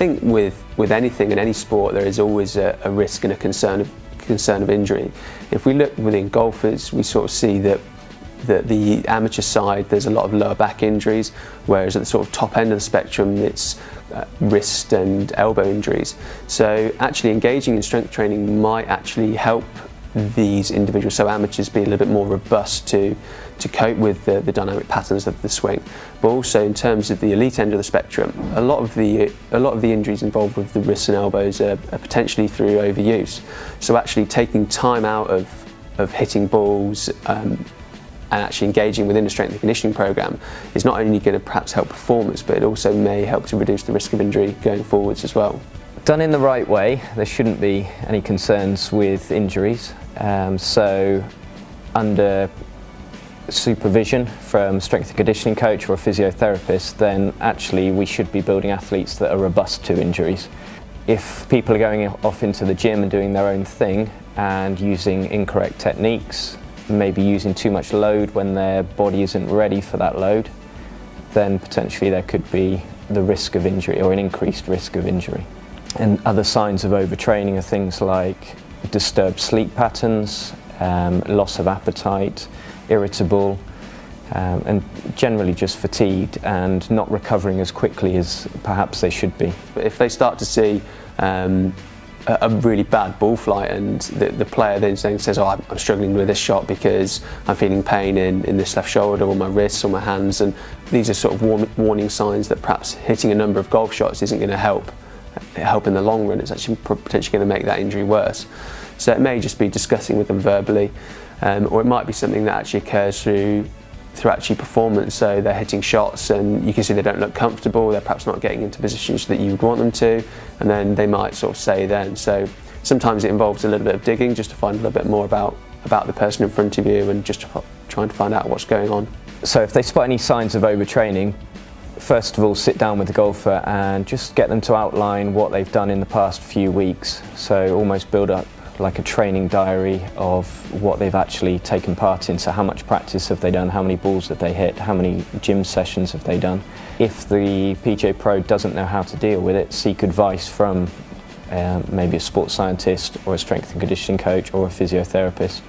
think with anything in any sport, there is always a risk and a concern of injury. If we look within golfers, we sort of see that the amateur side, there's a lot of lower back injuries, whereas at the sort of top end of the spectrum, it's wrist and elbow injuries. So actually engaging in strength training might actually help these individuals, so amateurs, be a little bit more robust to cope with the dynamic patterns of the swing. But also in terms of the elite end of the spectrum, a lot of the injuries involved with the wrists and elbows are potentially through overuse. So actually taking time out of hitting balls and actually engaging within a strength and conditioning program is not only going to perhaps help performance, but it also may help to reduce the risk of injury going forwards as well. Done in the right way, there shouldn't be any concerns with injuries. So under supervision from a strength and conditioning coach or a physiotherapist, then actually we should be building athletes that are robust to injuries. If people are going off into the gym and doing their own thing and using incorrect techniques, maybe using too much load when their body isn't ready for that load, then potentially there could be the risk of injury or an increased risk of injury. And other signs of overtraining are things like disturbed sleep patterns, loss of appetite, irritable, and generally just fatigued and not recovering as quickly as perhaps they should be. But if they start to see a really bad ball flight and the player then says, oh, I'm struggling with this shot because I'm feeling pain in this left shoulder or my wrists or my hands, and these are sort of warning signs that perhaps hitting a number of golf shots isn't going to help in the long run. It's actually potentially going to make that injury worse. So it may just be discussing with them verbally, or it might be something that actually occurs through actually performance. So they're hitting shots and you can see they don't look comfortable, they're perhaps not getting into positions that you would want them to, and then they might sort of say then. So sometimes it involves a little bit of digging just to find a little bit more about the person in front of you and just trying to find out what's going on. So if they spot any signs of overtraining, first of all, sit down with the golfer and just get them to outline what they've done in the past few weeks. So almost build up like a training diary of what they've actually taken part in. So how much practice have they done, how many balls have they hit, how many gym sessions have they done. If the PGA Pro doesn't know how to deal with it, seek advice from maybe a sports scientist or a strength and conditioning coach or a physiotherapist.